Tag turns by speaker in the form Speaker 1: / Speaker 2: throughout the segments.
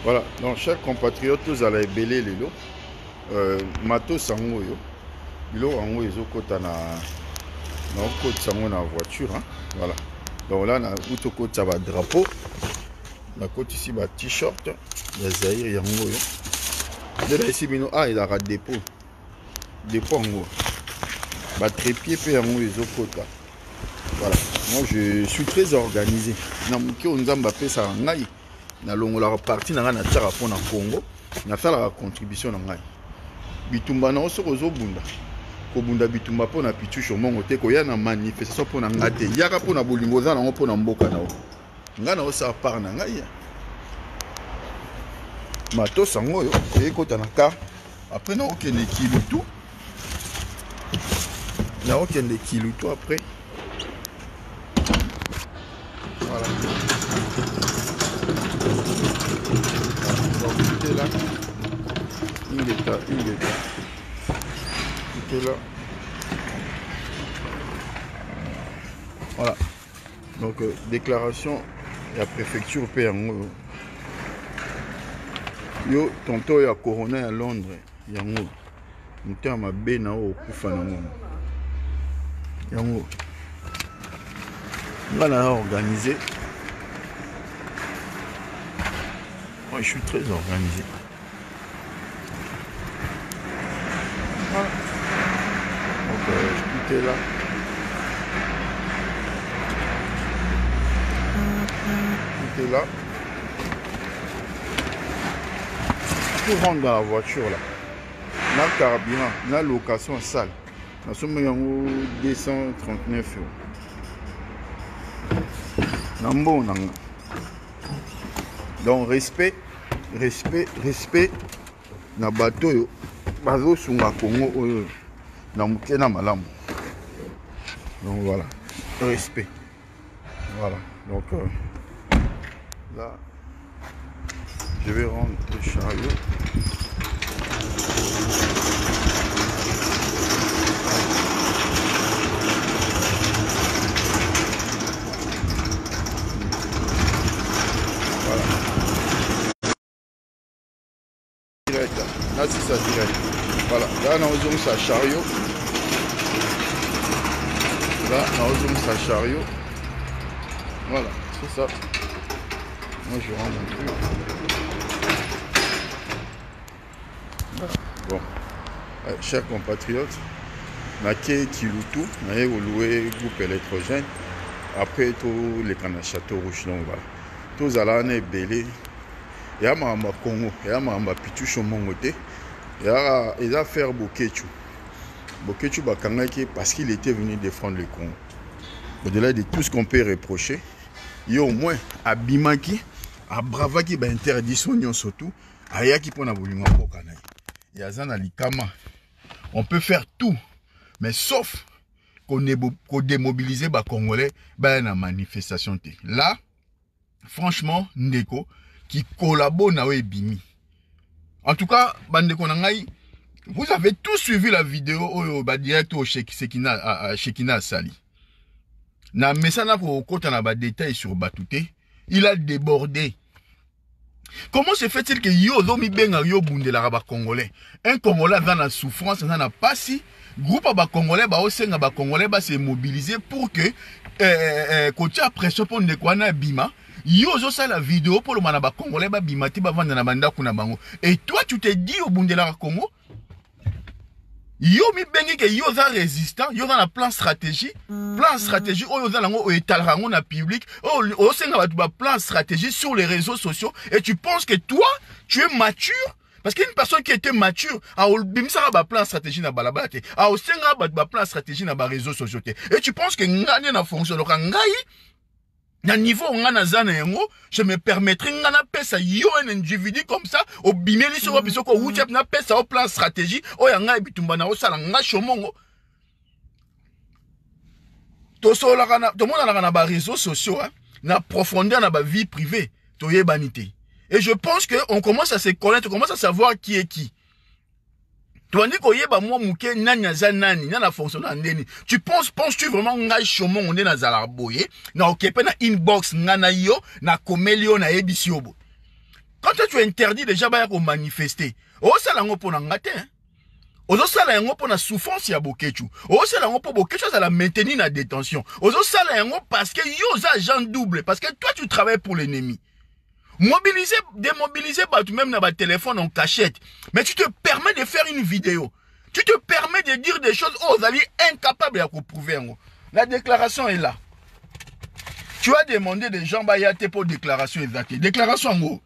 Speaker 1: Voilà, donc chers compatriotes, tous allez belé les lots. Matos sango yo. Bilo ango ezokota na côte sango na voiture hein. Voilà. Donc là na uto côte ça va drapeau. Na côte ici ba t-shirt, ya Zaïre yango yo. De là ici bino il a dépôt. Dépôt ango. Ba trépied pe yango ezokota. Voilà. Moi je suis très organisé. Na muke onzamba pe sa ngai. Na longola parti na na tara pona Congo na faire la contribution na ngai bitumba na oso kozobunda ko bunda bitumba pona pitusho mongo te ko ya na manifestation pona ngate yaka pona bolingo za na pona mboka na o ngana osa par na ngai matos sango yo ekota na car après na okende kilutu na okende kilutu après voilà. Là, il est là. Tout est là. Voilà. Donc, déclaration de la préfecture Yango. Yo, tonton ya coroner à Londres. Yango. Muté ma bena o kufa nango. Yango. On a organisé. Moi, je suis très organisé. Voilà. Donc, tout est là. Tout est là. Pour rentrer dans la voiture, là. Dans le carburant, dans la location salle. Nous sommes à 239 €. Donc respect na bateau yo bazo sunga Congo oyo na muke na malamu. Donc voilà, respect. Voilà, donc là je vais rendre le chariot. Là c'est ça direct. Voilà, là on a sa chariot. Là on a sa chariot. Voilà, c'est ça. Moi je rends mon truc. Voilà. Bon, chers compatriotes, Naké Kiloutou, on a loué groupe électrogène. Après tous les canaux château rouge, donc voilà. Tous allés en belé. Il y a ma Congo, il y a ma pitusho mongote, il y a faire Bokechu. Bokechu Bakangaki parce qu'il était venu défendre le Congo. Au-delà de tout ce qu'on peut reprocher, il y a au moins à Bimaki, à Bravaki, interdiction surtout, à Yaki Pona Bolima Pokana. Il y a Zana Likama. On peut faire tout, mais sauf qu'on démobilise les Congolais dans la manifestation. Là, franchement, Ndeko, qui collabore avec Bimi. En tout cas, vous avez tous suivi la vidéo direct au Shekina Sali. Na mesana pour côté na ba détail sur Batouté, il a débordé. Comment se fait-il que yo mi benga yo bundela ba congolais? Un congolais dans la souffrance, dans la passi, groupe ba congolais ba osenga ba congolais ba se mobiliser pour que côté pression pour ne quoi na bima. Yo ça la vidéo pour le manaba congolais ba bimati ba vendre na banda kuna bango. Et toi tu te dis au Bundela Congo yo mi bengi que yo za résistant, yo dans la plan stratégie yo za lango o etalrango na public, o senga ba plan stratégie sur les réseaux sociaux et tu penses que toi tu es mature parce qu'une personne qui était mature a bimisa ba plan stratégie na balabate, a o senga ba plan stratégie na ba réseaux sociaux et tu penses que ngani na fonction lo ngai na niveau ngana zana yango, je me permettrai ngana pesa yo un individu comme ça au bimeli sur biso ko wuchap na pesa au plan stratégie o yanga bitumba na osala nga shomongo to sola kana to mona na ba réseaux sociaux hein, na profondeur na ba vie privée to yebanité. Et je pense que on commence à se connaître, on commence à savoir qui est qui. Tandis qu'on y a moi mouké nani zanani nana fonctionne ndeni. Tu penses-tu vraiment ngai chomo on est na zalaboye na okepe na inbox ngana yo na komelio na ebisiobo.
Speaker 2: Quand toi, tu interdis déjà de manifester, oh, ça l'a pour n'engater, hein. Ozo sala yango pour la souffrance ya bokechu. Ozo sala yango pour bokechu ça la maintenir la détention. Ozo sala yango parce que yo agent double parce que toi tu travailles pour l'ennemi. Mobiliser, démobiliser tout même dans votre téléphone en cachette. Mais tu te permets de faire une vidéo. Tu te permets de dire des choses aux amis incapables à prouver. La déclaration est là. Tu as demandé des gens bayate pour déclaration exacte. Déclaration en gros.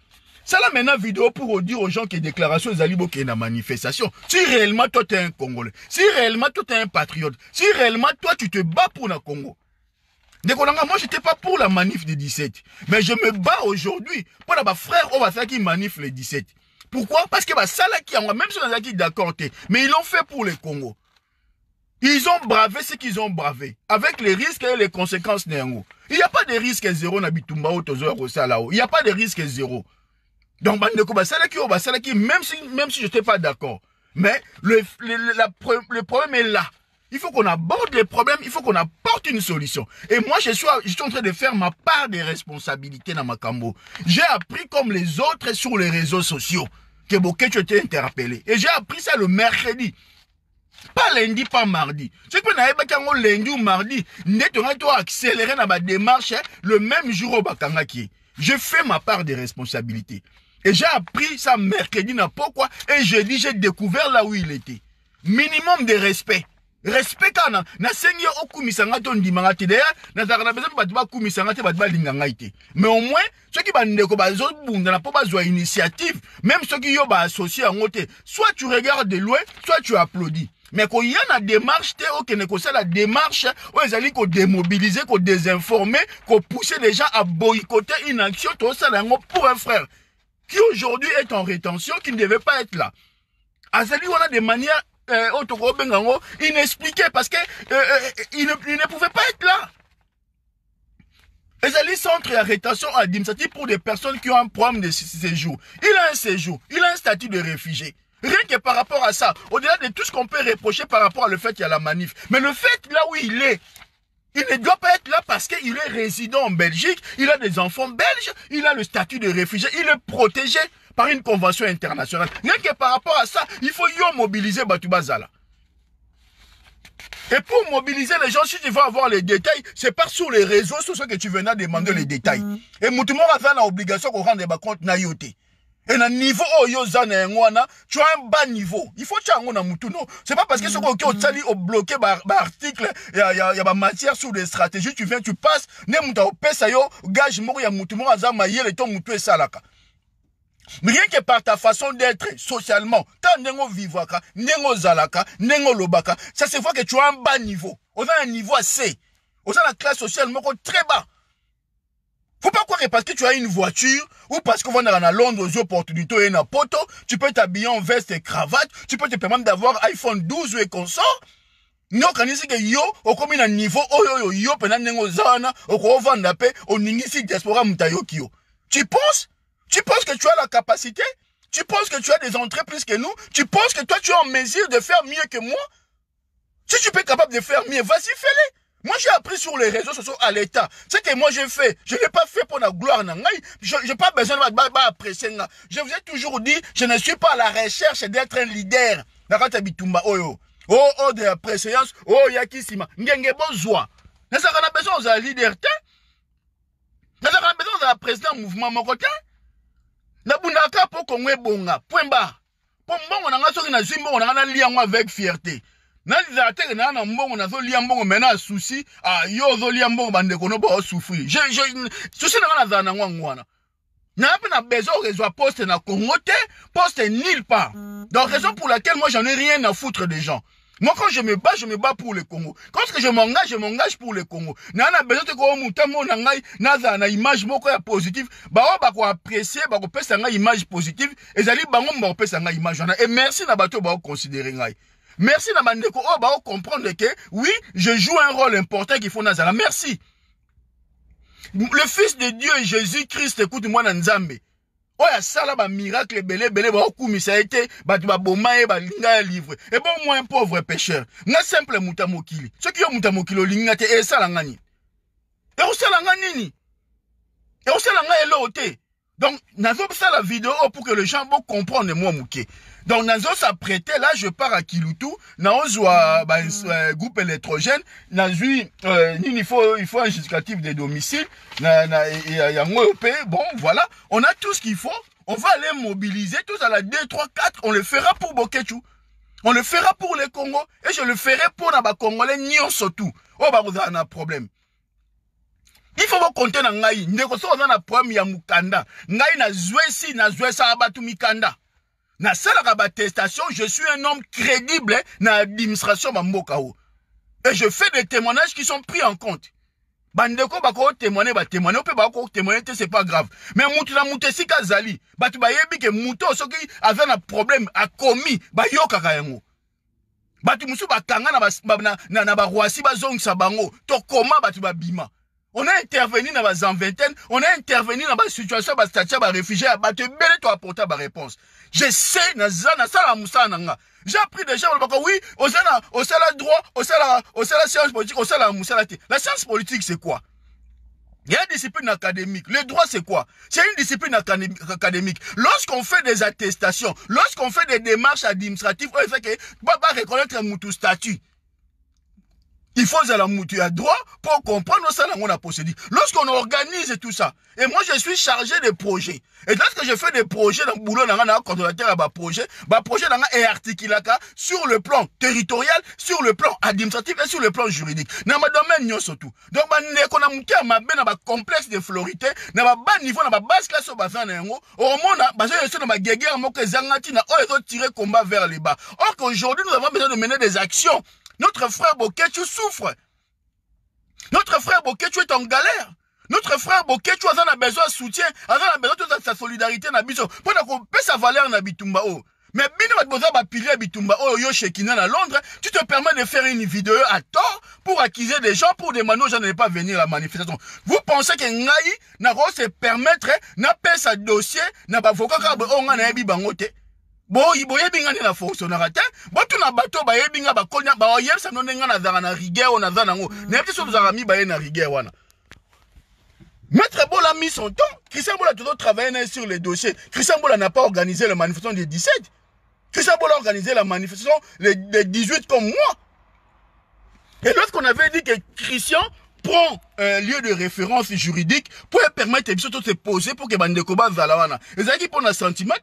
Speaker 2: Ça là maintenant vidéo pour dire aux gens que déclaration est allée pour une manifestation. Si réellement toi tu es un Congolais, si réellement toi tu es un patriote, si réellement toi tu te bats pour le Congo. Moi j'étais pas pour la manif des 17, mais je me bats aujourd'hui pour les frères on va faire qui manif les 17. Pourquoi? Parce que ça là qui même si on a qui d'accord, mais ils l'ont fait pour le Congo. Ils ont bravé ce qu'ils ont bravé, avec les risques et les conséquences néanmoins. Il n'y a pas de risque zéro na bitumba ou tozo là-haut. Il n'y a pas de risque zéro. Donc, même si je n'étais pas d'accord, mais le problème est là. Il faut qu'on aborde les problèmes, il faut qu'on apporte une solution. Et moi, je suis en train de faire ma part des responsabilités dans ma cambo. J'ai appris comme les autres sur les réseaux sociaux que Bokecho était interpellé. Et j'ai appris ça le mercredi. Pas lundi, pas mardi. Ce que nous avons lundi ou mardi, nous avons accéléré dans ma démarche le même jour au Bakangaki. Je fais ma part des responsabilités. Et j'ai appris ça mercredi, pourquoi? Et jeudi, j'ai découvert là où il était. Minimum de respect. Respect quand na sengi okumisanga to ndimanga te d'ailleurs na zakana besoin batba kumisanga te batba linganga ite. Mais au moins ceux qui ba ndeko bazo bunda na po bazwa initiative, même ceux qui yo ba associé en côté, soit tu regardes de loin, soit tu applaudis. Mais quand il y a une démarche, la démarche, où ils allaient démobiliser, désinformer, pousser les gens à boycotter une action, tout ça pour un frère qui aujourd'hui est en rétention, qui ne devait pas être là. Azali, on a des manières inexpliquées parce que il ne pouvait pas être là. Azali centre de rétention administrative pour des personnes qui ont un problème de séjour. Il a un séjour, il a un statut de réfugié. Rien que par rapport à ça, au-delà de tout ce qu'on peut reprocher par rapport à le fait qu'il y a la manif. Mais le fait là où il est, il ne doit pas être là parce qu'il est résident en Belgique, il a des enfants belges, il a le statut de réfugié, il est protégé par une convention internationale. Rien que par rapport à ça, il faut mobiliser Batubazala. Et pour mobiliser les gens, si tu veux avoir les détails, c'est par sur les réseaux sociaux que tu venais demander les détails. Et Moutoumou a l'obligation qu'on rende des comptes naïoté. Et dans le niveau où tu as un bas niveau. Il faut que tu aies un mouton. C'est pas parce que ce qu'on a bloqué par article, il y a matière sur des stratégies, tu viens, tu passes, ne mouta pesa yo, gage mou ya mouton azamaye le ton moutou et salaka. Mais rien que par ta façon d'être socialement, tant n'engo vivaka, n'engo zalaka, n'engo lobaka, ça se voit que tu as un bas niveau. On a un niveau assez. On a la classe sociale très bas. Faut pas croire que parce que tu as une voiture ou parce qu'on va à Londres aux opportunités et un poteau, tu peux t'habiller en veste et cravate, tu peux te permettre d'avoir iPhone 12 et consort. Non, quand il dit que yo, au comme un niveau, yo, pendant nengo zana, au ko vanda pe, au ningisi diaspora mutayo kyo. Tu penses que tu as la capacité? Tu penses que tu as des entrées plus que nous? Tu penses que toi tu es en mesure de faire mieux que moi? Si tu peux être capable de faire mieux, vas-y, fais-le. Moi, j'ai appris sur les réseaux sociaux à l'État. Ce que moi, j'ai fait, je ne l'ai pas fait pour la gloire. Je n'ai pas besoin d'apprécier. Je vous ai toujours dit, je ne suis pas à la recherche d'être un leader. Oh, de la préséance. Oh, yakisima. Ngenge bozwa. Nous avons besoin de la leader. Nous avons besoin de la présidente mouvement Mokotin. Nous avons besoin pour qu'on ait bon. Point barre. Pour moi, on a un lien avec fierté. Na l'idée na mbongo na zo lia mbongo mena souci yo zo lia mbongo bande kono ba souffrir souci na za na ngwana na pas na besoin réseau poste na Congo poste nulle part. Donc raison pour laquelle moi j'en ai rien à foutre des gens. Moi quand je me bats pour le Congo. Quand je m'engage pour le Congo. Na besoin de ko mutamo na ngai na za na image moko ya positive ba ko apprécier ba ko pesa nga image positive ezali bango ba ko pesa nga image wana et merci na bato ba ko considérer ngai. Merci na bandeko oh ba comprendre que oui, je joue un rôle important qu'il faut nazala. Merci. Le fils de Dieu Jésus-Christ écoute-moi na Nzambe. Oh ya sala ba miracle belé ba okumisa été ba boma e ba linga livre. Et bon moi un pauvre pécheur. Na simple mutamokili. Ce qui yo mutamokilo linga te e sala ngani. E o sala ngani ni. E o sala nga elote. Donc, nazo ça la vidéo pour que les gens vont comprendre moi mouké. Donc, nazo s'apprêter, là, je pars à Kiloutou, nazo groupe électrogène, nazo, il faut un justificatif de domicile, bon, voilà, on a tout ce qu'il faut, on va aller mobiliser, tous à la 2, 3, 4, on le fera pour Bokechu. On le fera pour les Congos, et je le ferai pour les Congolais, nion surtout. Oh, bah, vous avez un problème. Il faut vous compter dans ngai. Ndeko so na problème ya mukanda. Ngai na zwesi na zwesa abatu mikanda. Na sala attestation, je suis un homme crédible na administration mboka o. Et je fais des témoignages qui sont pris en compte. Bandeko bako témoigner témoigner pe bako témoigner c'est pas grave. Mais mutu na mutesi kazali, batu ba yebi ke muto soki avait un problème a commis ba yoka kayango. Batu musu bakanga na ba roisi ba zongisa bango. To koma batu ba bima. On a intervenu dans la vingtaine, on a intervenu dans la situation de statut de réfugiés, to apporter la réponse. Je sais, j'ai appris déjà, oui, au la droit, au la science politique, au la moussalate. La science politique, c'est quoi? Il y a une discipline académique. Le droit, c'est quoi? C'est une discipline académique. Lorsqu'on fait des attestations, lorsqu'on fait des démarches administratives, on fait que, pas reconnaître un statut. Il faut la mouture à droit pour comprendre ça dans la procédure. Lorsqu'on organise tout ça, et moi je suis chargé des projets. Et lorsque je fais des projets dans le boulot, dans le coordonnateur à projet est articulé sur le plan territorial, sur le plan administratif et sur le plan juridique. Dans ma domaine surtout. Donc on a monté à ma complexe de florité, dans ma bas niveau, dans ma basse classe au bassin au monde, je suis dans ma guerre, moi que Zangatina, ils ont tiré combat vers les bas. Or qu'aujourd'hui nous avons besoin de mener des actions. Notre frère Bokechu souffre. Notre frère Bokechu est en galère. Notre frère Bokechu a besoin de soutien, a besoin de sa solidarité na biso. Pour qu'on paie sa valeur na bitumba o. Mais bino va besoin de pilier bitumba o yo Shekina à Londres, tu te permets de faire une vidéo à tort pour accuser des gens pour demander aux gens de ne pas venir à la manifestation. Vous pensez que Ngai n'a pas se permettre n'a pas sa dossier n'a pas avocat ka on na yebi bangote. Boyebinga ni na fonctionnaire te botu na bato bayebinga bakonya ba yebisa no nenga na zanga na rigueur na zana ngo na biso tuzaka mi baye na rigueur wana. Maître Bola a mis son temps. Christian Bola a toujours travaillé sur les dossiers. Christian Bola n'a pas organisé la manifestation des 17. Christian Bola a organisé la manifestation les 18 comme moi. Et lorsqu'on avait dit que Christian prend un lieu de référence juridique pour permettre de se poser pour que Bandekoba Zalawana. Les gens qui prennent un sentiment.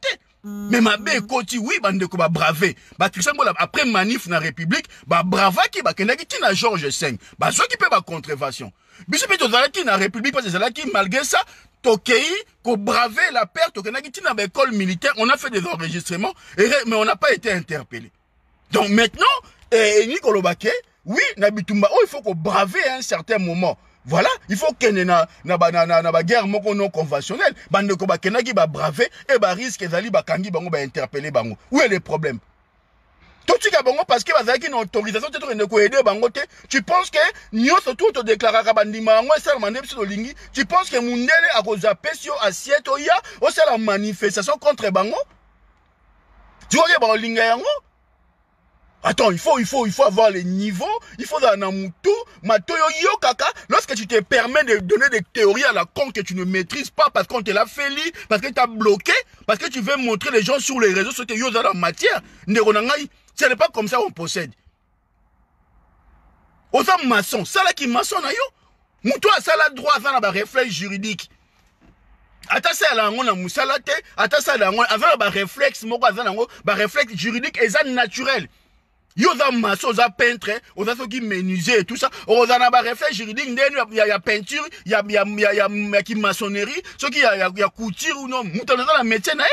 Speaker 2: Mais ma bé koti oui bandeko ba braver ba Christian Bola après manif na République ba brava ki ba kendaki ti na Georges V ba so ki pe ba contrevention biso pe to zalaki na République parce que zalaki malgré ça tokei ko braver la perte kendaki ti na école militaire on a fait des enregistrements mais on n'a pas été interpellé. Donc maintenant Nicolas Baké oui na bitumba il faut ko braver à un certain moment. Voilà, il faut qu'il y ait une guerre non conventionnelle. Bande ko ba kenaki ba braver et ba risque ezali ba kangi bango ba interpeller bango. Où est le problème? Tout ce bango parce que bazaki une autorisation de ko aider bango te. Tu penses que nyo surtout te déclarer bandima ngo ça mandé sur lingi. Tu penses que mundele a ko zapper sur assiette oya o c'est la manifestation contre bango? Tu vois que ba linga yango? Attends, il faut avoir les niveaux, il faut dans Namuto, Matoyo yo kaka, lorsque tu te permets de donner des théories à la con que tu ne maîtrises pas parce qu'on te l'a fait lire, parce que tu as bloqué, parce que tu veux montrer les gens sur les réseaux sociaux yo dans la matière, ce n'est pas comme ça qu'on possède. Aux hommes maçons, ça là qui maçon na yo, mouto a ça là droit à un réflexe juridique. Ata ça là on a moussalate, ata ça là on a un réflexe, moko a un réflexe juridique et ça naturel. Yo za maçon, za peintre, on a ceux qui menuisier et tout ça. On a un réflexe juridique, il y a peinture, il y a qui maçonnerie, ceux qui y a couture ou non. Mouton dans la métier na.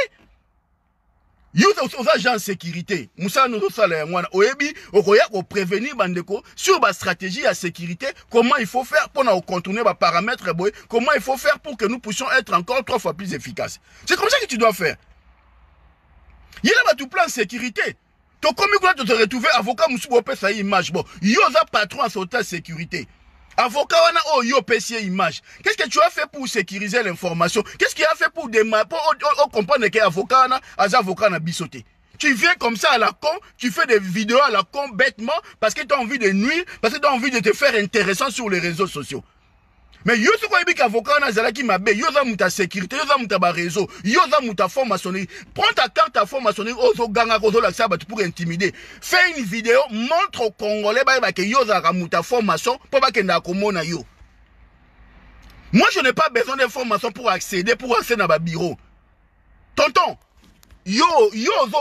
Speaker 2: Yo aux agents de sécurité. Moussa nous ça là ngwana. Oyebi okoya ko prévenir bandeko sur ba stratégie à sécurité, comment il faut faire pour nous contourner ba paramètres boy, comment il faut faire pour que nous puissions être encore 3 fois plus efficaces. C'est comme ça que tu dois faire. Il y a tout plan de sécurité. Donc, comme tu te retrouves avocat, Moussou peut faire image. Bon, yo za patron à sauter sécurité. Avocat, on a yo PC image. Qu'est-ce que tu as fait pour sécuriser l'information? Qu'est-ce qu'il a fait pour comprendre que avocat, avocat na bisoté? Tu viens comme ça à la con, tu fais des vidéos à la con bêtement parce que tu as envie de nuire, parce que tu as envie de te faire intéressant sur les réseaux sociaux. Mais yo ce qu'on dit qu'avocat na zala qui m'a bé, yo za muta sécurité, yo za muta ba réseau, yo za muta formation. Prends ta carte à formation, ozo ganga ozo la sabat pour intimider. Fais une vidéo, montre aux Congolais ba que yo za muta formation pour pas que na komona yo. Moi je n'ai pas besoin d'informations pour accéder à ma bureau. Tonton, yo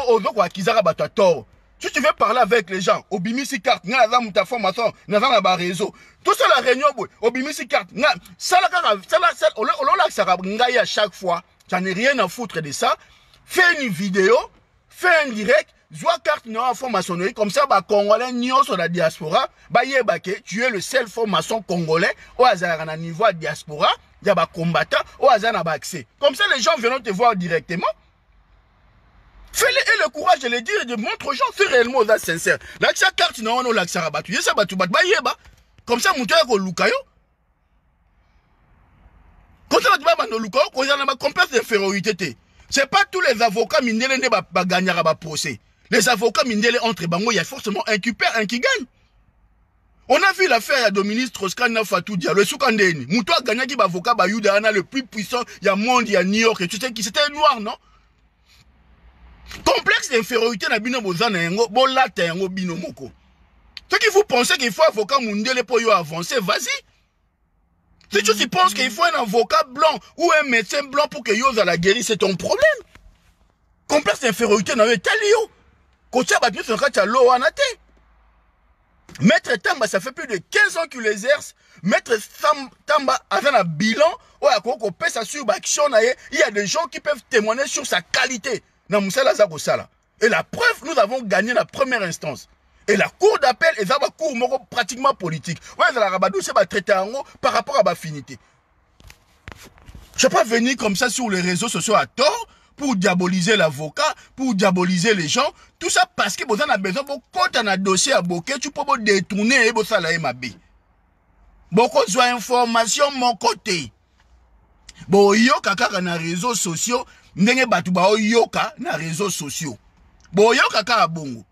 Speaker 2: ozo kwa kizara ba tort. Si tu veux parler avec les gens, obimisi carte, nga za muta formation, na za na ba réseau. Tout ça la réunion boy, obimisi carte, nga ça la ça ngai à chaque fois. J'en ai rien à foutre de ça. Fais une vidéo, fais un direct, joie carte na formation comme ça ba congolais nyo sur la diaspora, ba yebake, tu es le seul formation congolais au hasard na niveau de diaspora, ya ba combattant au hasard na ba accès. Comme ça les gens viennent te voir directement. Fais-le et le courage de le dire et de montrer aux gens, c'est réellement sincère. Là, chaque carte, non, on l'a que ça rabat. Tu sais, comme ça, mon tour est au Lukayo. Comme ça, tu vas au Lukayo, quand il y a un complexe d'infériorité. C'est pas tous les avocats mindélés ne va gagner à procès. Les avocats mindélés entre bango, il y a forcément un qui perd, un qui gagne. On a vu l'affaire de ministre Strauss-Kahn Fatou Dia, le Soukandeni. Moutoua gagné qui va avocat Bayouda, le plus puissant, il y a monde, il y a New York, et tu sais qui c'était un noir, non? Complexe d'infériorité na bino bozana yango bolata yango bino moko. Ce qui vous pensez qu'il faut un avocat mondial pour y avancer, vas-y. Si tu penses qu'il faut un avocat blanc ou un médecin blanc pour que yo la guérir, c'est ton problème. Complexe d'infériorité na talio. Kocha ba bien son kacha lo anate. Maître Tamba, ça fait plus de 15 ans qu'il exerce. Maître Tamba a un bilan où il y a des gens qui peuvent témoigner sur sa qualité. Et la preuve, nous avons gagné la première instance. Et la cour d'appel est un cours pratiquement politique. Ouais, la rabadou, c'est traité par rapport à ma finité. Je ne vais pas venir comme ça sur les réseaux sociaux à tort pour diaboliser l'avocat, pour diaboliser les gens. Tout ça parce que vous avez besoin de quand on a un dossier à Boké, tu peux détourner et vous salaire ma bé. Beaucoup de informations mon côté. Bon, yo kaka na réseaux sociaux. Ndenge batu ba yoka na réseaux sociaux. Bo yoka ka bongo.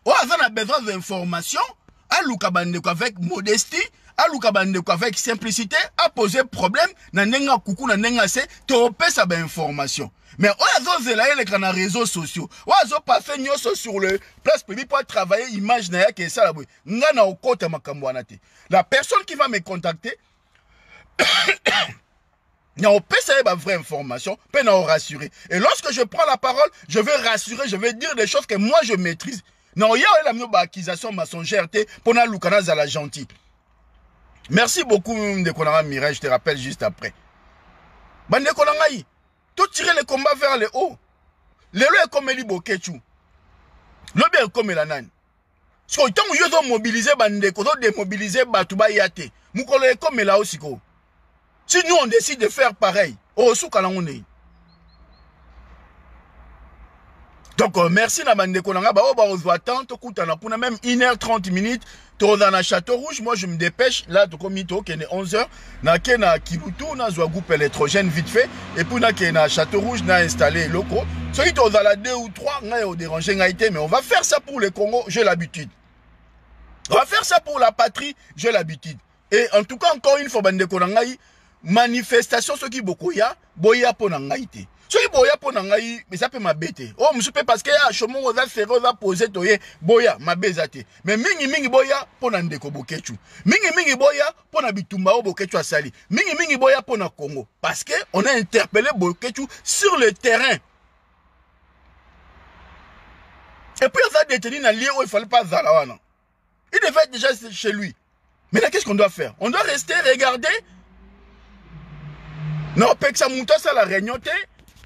Speaker 2: O azana besoin d'informations, a luka bandeko avec modestie, a luka bandeko avec simplicité, a poser problème na ndenga kuku na ndenga se to pesa ba information. Mais o azo zela ele na réseaux sociaux. O azo passer nyoso sur le place publique pour travailler image na ya ke ça la boy. Nga na okota makambo anate. La personne qui va me contacter on peut savoir la vraie information, peut nous rassurer. Et lorsque je prends la parole, je vais rassurer, je vais dire des choses que moi je maîtrise. Non, il y a une accusation mensongère pour nous Lukana Zala gentil. Merci beaucoup de Konara Mireille, je te rappelle juste après. Bande Konangaï, tout tirer le combat vers le haut. Le lo est comme Eli Bokechu. Le bien comme la nan. Parce que tant que vous mobilisez bande, vous démobilisez Batouba Yate. Vous collez comme là aussi. Si nous on décide de faire pareil, donc merci na bande konanga ba on va attendre kutana pour même 1h30 minutes to dans la Château Rouge. Moi je me dépêche là to komito qui est 11h na kena Kibutu na zwa groupe électrogène vite fait et pour na kena Château Rouge na installé locaux. Ceux qui sont dans la 2 ou 3 na au déranger ngaité mais on va faire ça pour le Congo, j'ai l'habitude. On va faire ça pour la patrie, j'ai l'habitude. Et en tout cas encore une fois bande konanga manifestation ceux qui beaucoup ya boya pour nangaïté ceux qui boya pour nangaï mais ça peut m'abêter oh monsieur parce que ya chomo oza ferré oza poser toye boya mabezate mais mingi boya pour nandeko bokechu mingi boya pour na bitumba o bokechu asali mingi boya pour na Congo parce que on a interpellé bokechu sur le terrain et puis on a détenu na lieu où il fallait pas zalawana il devait être déjà chez lui. Maintenant qu'est-ce qu'on doit faire? On doit rester regarder. Non, peut que ça monte ça la réunion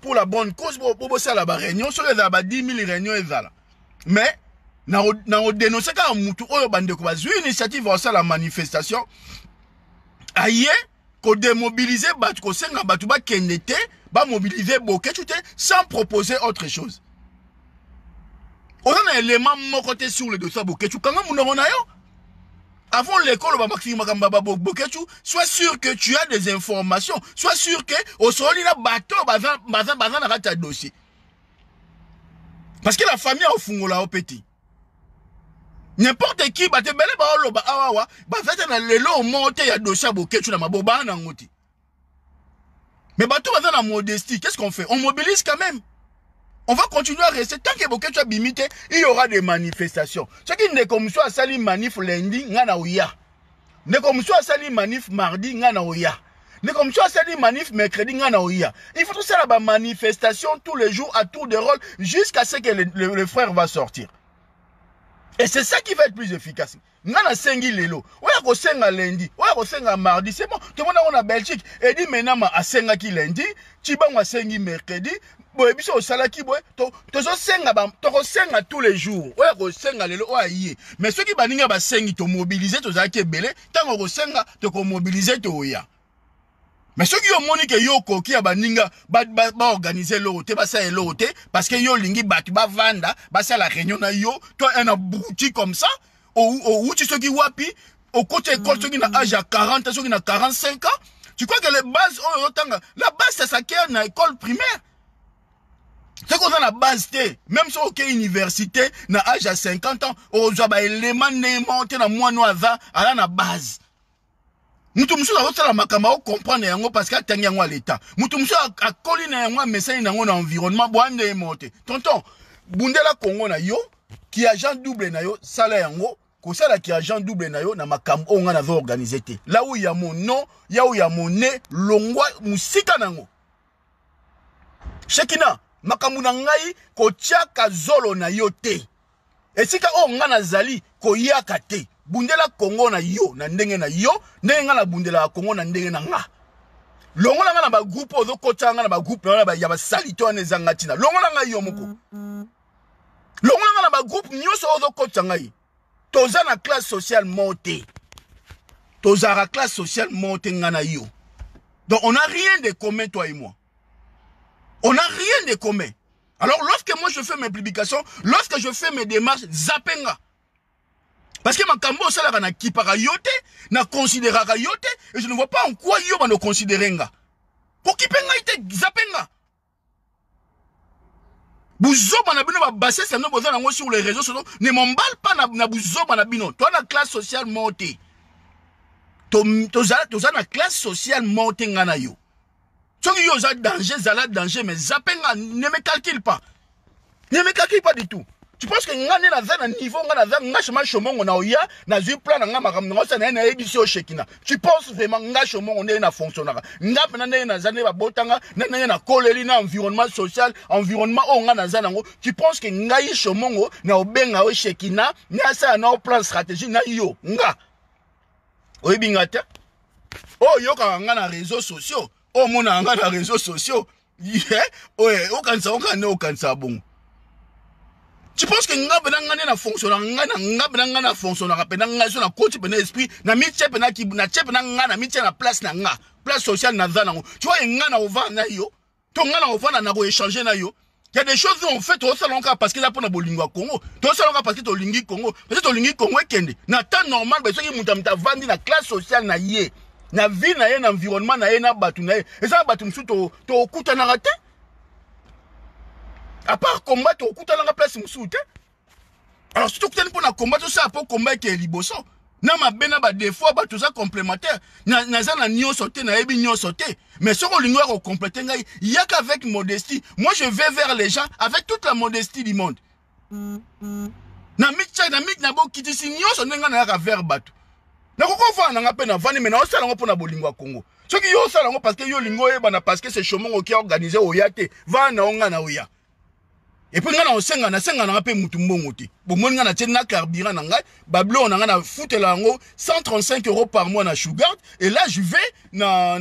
Speaker 2: pour la bonne cause pour ça la réunion sur les abats 10 000 réunions et ça. Mais on dénonce quand on monte au bande quoi une initiative ça la manifestation aïe qu'on démobiliser battu qu'on senga battu ba kenete ba mobiliser boké tout sans proposer autre chose. On a un élément mon côté sur le dossier boké tout quand on a yo. Avant l'école, sois sûr que tu as des informations. Sois sûr que au sol il y a bateau, bazan ta dossier. Parce que la famille a au fungola au petit. N'importe qui, bah te belé bah olo bah awa bah fait na lelo monte ya dossier bokechu na maboba na ngoti. Mais bah tout va dans la modestie, qu'est-ce qu'on fait? On mobilise quand même. On va continuer à rester tant que bokechu a bimité, il y aura des manifestations. Ce qui n'est comme ça sali manif lundi ngana ouya. Ne comme ça sali manif mardi ngana ouya. Ne comme ça sali manif mercredi ngana ouya. Il faut tout ça la manifestation tous les jours à tour de rôle jusqu'à ce que le frère va sortir. Et c'est ça qui va être plus efficace. Ngana sengi lelo. Oya ko senga lundi, oya ko senga mardi, c'est bon. Tout le monde a Belgique et dit maintenant ma senga ki lundi, chiba wa sengi mercredi, boy biso au salaki boy, to senga ba, to senga tous les jours. Oya ko senga lelo oya yé. Mais ceux qui baninga ba sengi to mobiliser to zaki belé, tant ko senga to ko mobiliser to oya. Mais ceux qui ont moni que yo koki ya baninga ba organiser l'autre ba ça l'autre parce que yo lingi ba vanda ba ça la réunion na yo toi un abruti comme ça ou tu ceux qui wapi au côté école ceux qui na âge à 40 ceux qui na 45 ans tu crois que les bases la base c'est ça qui est na école primaire c'est qu'on a la base té même si OK université na âge à 50 ans au ba élément né monter na moi noava à la base. Mutu musu la makama o comprendre yango parce que tangi yango à l'état. Mutu musu a koli na yango message na yango na environnement boande monte. Tonton, bundela Congo na yo qui agent double na yo sala yango ko sala qui agent double na yo na makam o nga na va organiser te. Là où il y a mon nom, ya où il y a mon nez, longwa musika nango. Shekina, makamu na ngai ko tiaka zolo na yo te. Esika o nga na zali ko yaka te. Bundela Congo na yo, na ndenge na yo, ndenge na bundela Congo na ndenge na nga. Longo na nga na ba groupe ozo kota nga na ba groupe na ba ya ba salito ne zangatina. Longo na nga yo moko. Longo na nga na ba groupe nyoso ozo kota nga yi. Toza na classe sociale montée. Toza na classe sociale montée nga na yo. Donc on n'a rien de commun toi et moi. On n'a rien de commun. Alors lorsque moi je fais mes publications, lorsque je fais mes démarches, zapenga. Parce que ma kambo sala na kipara yote, na considérera yote, et je ne vois pas en quoi yo va nous considérer nga. Pour kipenga ite zapenga. Bouzo na bino ba basé ça no boza nango sur les réseaux sociaux, ne m'emballe pas na bouzo na bino. Toi na classe sociale montée. Toza na classe sociale montée nga na yo. Soki yo za danger mais zapenga ne me calcule pas. Ne me calcule pas du tout. Tu penses que ngane na za na niveau ngana za ngashima shomongo na oya na zu plan nga makam ngo sa na ebisi o shekina. Tu penses vraiment ngashomongo ne na fonctionnera. Ngap na na za ne ba botanga na na koleli na environnement social, environnement o ngana za nango. Tu penses que ngai shomongo na obenga o shekina na sa na plan stratégie na yo nga. Oyebingata. Oh yo ka ngana réseaux sociaux. Oh mona ngana réseaux sociaux. Yeah. Ouais, o kansa bon. Tu penses que nga benanga na fonctionner nga benanga na fonctionner rapena nga so na coach pena esprit na miche pena ki na chepe na nga na miche na place sociale na zana. Tu vois nga na ova na yo to nga na ova na ko échanger na yo. Il y a des choses on fait au salon parce que là pour na bolingwa Congo. To salon parce que to lingi Congo. Parce que to lingi Congo kende. Na temps normal ba so ki mutamta vandi na classe sociale na ye. Na vie na ye na environnement na ye na batu na ye. Et ça batu msu to okuta na raté. À part combattre au coup de la place moussouté. Alors surtout que pour combattre ça pour combattre qui est liboso. Na ma bena ba des fois ba tout ça complémentaire. Na za na nyo sauté na ebi nyo sauté. Mais ce qu'on lingua au compléter ngai, il y a qu'avec modestie. Moi je vais vers les gens avec toute la modestie du monde. Na mitcha na bo kitisi nyo so nenga na ka vers batu. Na ko fa na ngape na vani mais na osala ngo pona bolingwa Congo. Ce qui yo sala ngo parce que yo lingo e bana parce que c'est chomongo qui a organisé au yate. Va na onga na oya. Et puis on senga na pe mutu mbongo te. Bon moi na tena carburant na ngai, bablo on na foutela ngo 135 € par mois na Sugar et là je vais na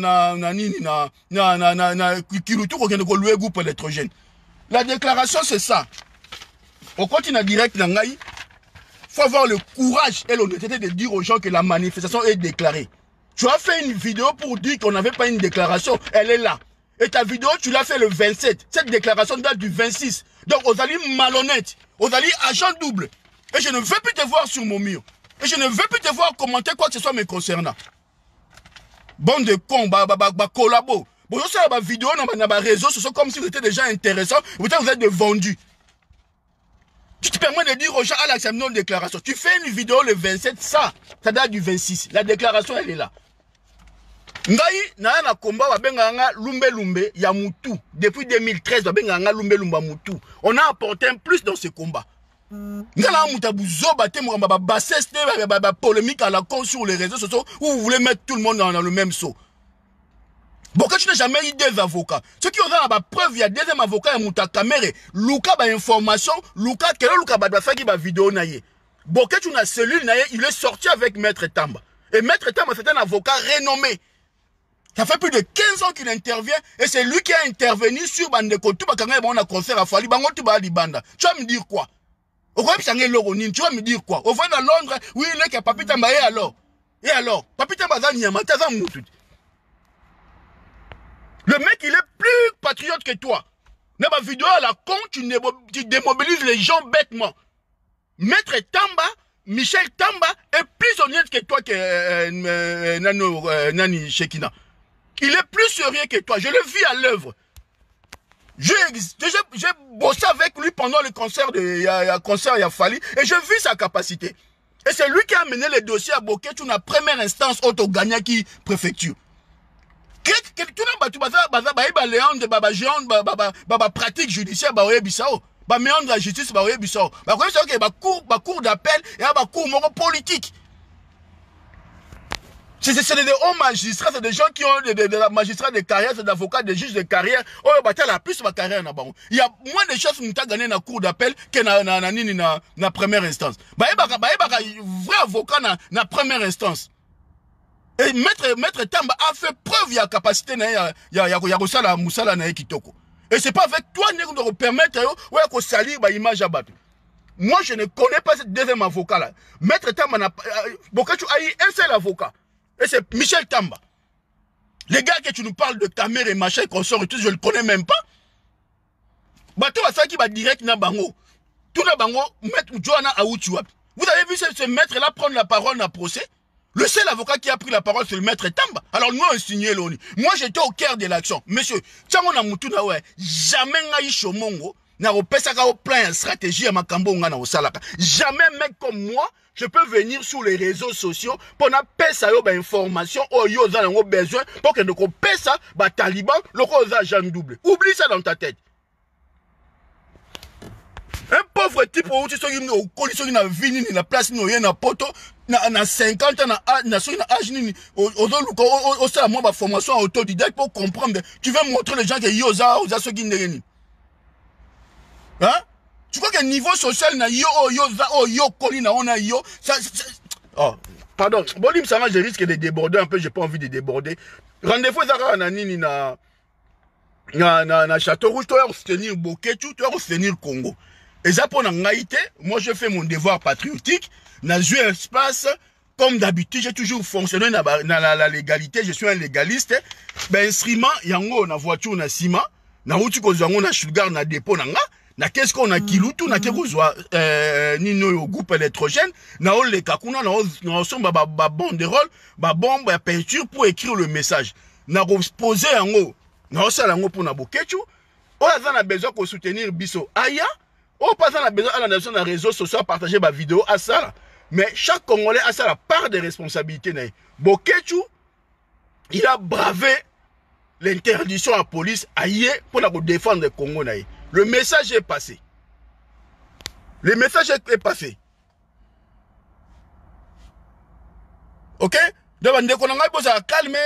Speaker 2: Kirutu ko kende ko louer groupe électrogène. La déclaration c'est ça. On continue direct na ngai. Faut avoir le courage et l'honnêteté de dire aux gens que la manifestation est déclarée. Tu as fait une vidéo pour dire qu'on n'avait pas une déclaration, elle est là. Et ta vidéo, tu l'as fait le 27. Cette déclaration date du 26. Donc, vous allez malhonnête. Vous allez agent double. Et je ne veux plus te voir sur mon mur. Et je ne veux plus te voir commenter quoi que ce soit me concernant. Bande de cons, collabo. Bon, je sais la vidéo, dans les réseaux, ce sont comme si vous étiez déjà intéressant. Vous êtes des vendus. Tu te permets de dire aux gens à l'examen de déclaration. Tu fais une vidéo le 27, ça date du 26. La déclaration, elle est là. Ngai, na combat, babenganga lumbe lumbe, ya mutu. Depuis 2013, babenganga lumbe lumba mutu. On a apporté un plus dans ce combat. Ngala mutabuzo bate mouamba basseste, polémique à la con sur les réseaux sociaux où vous voulez mettre tout le monde dans le même seau. Bon, quand tu n'as jamais eu des avocats, ceux qui ont la preuve, il y a deuxième avocat, il y a caméra, Luka ba information, Luka, quel est Luka ba fait qui va vidéo naïe. Bon, quand tu as cellule naïe, il est sorti avec Maître Tamba. Et Maître Tamba, c'est un avocat renommé. Ça fait plus de 15 ans qu'il intervient, et c'est lui qui a intervenu sur Bandeko, tout ba kanga on a concert à Fali, bango tout ba di banda. Tu vas me dire quoi? Tu vas me dire quoi? Au voit dans Londres, oui, il est qu'il y a Papi Tamba, et alors? Et alors? Papi Tamba, ça moutou. Le mec, il est plus patriote que toi. Dans ma vidéo à la con, tu démobilises les gens bêtement. Maître Tamba, Michel Tamba, est plus honnête que toi que Nani Shekina. Il est plus sérieux que toi. Je le vis à l'œuvre. J'ai bossé avec lui pendant le concert de Yafali et je vis sa capacité. Et c'est lui qui a mené le dossier à Boketu la première instance Oto-Ganyaki préfecture. Pratique judiciaire méandre la justice cour d'appel et cour politique. C'est des hauts magistrats, c'est des gens qui ont des magistrats de carrière, c'est des avocats, des juges de carrière. Oh, la plus ma carrière il y a moins de chances que gagné dans la cour d'appel que dans la première instance. Vrai avocat dans la première instance. Et Maître Tamba a fait preuve de la capacité de Moussala na Kitoko. Et c'est pas avec toi que nous permettre de salir l'image à battre. Moi, je ne connais pas ce deuxième avocat là. Maître Tamba n'a pas. Bokachu a eu un seul avocat. Et c'est Michel Tamba. Les gars que tu nous parles de caméra et machin, consort et tout, je ne le connais même pas. Bateau à ça qui va direct na bango. Tout na bango, Maître Joana Aoutuap. Vous avez vu ce maître là prendre la parole dans le procès? Le seul avocat qui a pris la parole, c'est le Maître Tamba. Alors nous, on signait l'ONU. Moi, j'étais au cœur de l'action. Monsieur, jamais n'a chomongo, n'a repensé au plan stratégie à Makambo ou na osalaka. Jamais mec comme moi, je peux venir sur les réseaux sociaux pour n'a pas ça information au yo za n'a besoin pour que nous pèse ça ba taliban le cause agent double. Oublie ça dans ta tête. Un pauvre type où tu sais au coalition na vini na place no na poto na 50 ans na âge ni au ça moi ma formation autodidacte pour comprendre. Tu veux montrer les gens que yoza ce qui n'est hein? Tu crois que niveau social na yo koli na on a yo ça oh pardon bon ça va, je risque de déborder un peu, j'ai pas envie de déborder. Rendez-vous zara na nini na Château Rouge, tu vas soutenir Boketu, tu vas soutenir Congo. Et ça pour n'engaïté, moi je fais mon devoir patriotique, n'a joué espace, comme d'habitude, j'ai toujours fonctionné dans la légalité, je suis un légaliste. Ben instrument, yango na voiture na sima, na outi ko zango na sugar na dépôt na qu'est-ce qu'on a kilutu na keko zwa nino au groupe électrogène, na on les kakuna na son ba banderole, ba bombe ba peinture pour écrire le message. Na poser yango, na osala yango pour na Boketu. On a besoin de soutenir biso aya. On passe à besoin à la nation dans les réseaux sociaux à partager ma vidéo à ça. Mais chaque Congolais a ça la part de responsabilité. Boketu, il a bravé l'interdiction à la police ailleurs pour défendre le Congo. Le message est passé. Le message est passé. Ok? Donc, on a calmé,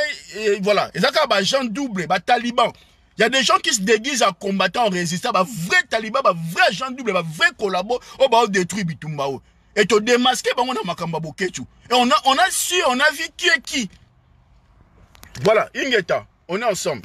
Speaker 2: voilà. Ils ont des gens doubles, des talibans. Il y a des gens qui se déguisent en combattant, en résistant, des vrais talibans, des vrais gens doubles, des vrais collabos, on détruit Bitumbao. Et tu démasqué, on a Makamba Boketu. Et on a su, on a vu qui est qui. Voilà, Ingeta, on est ensemble.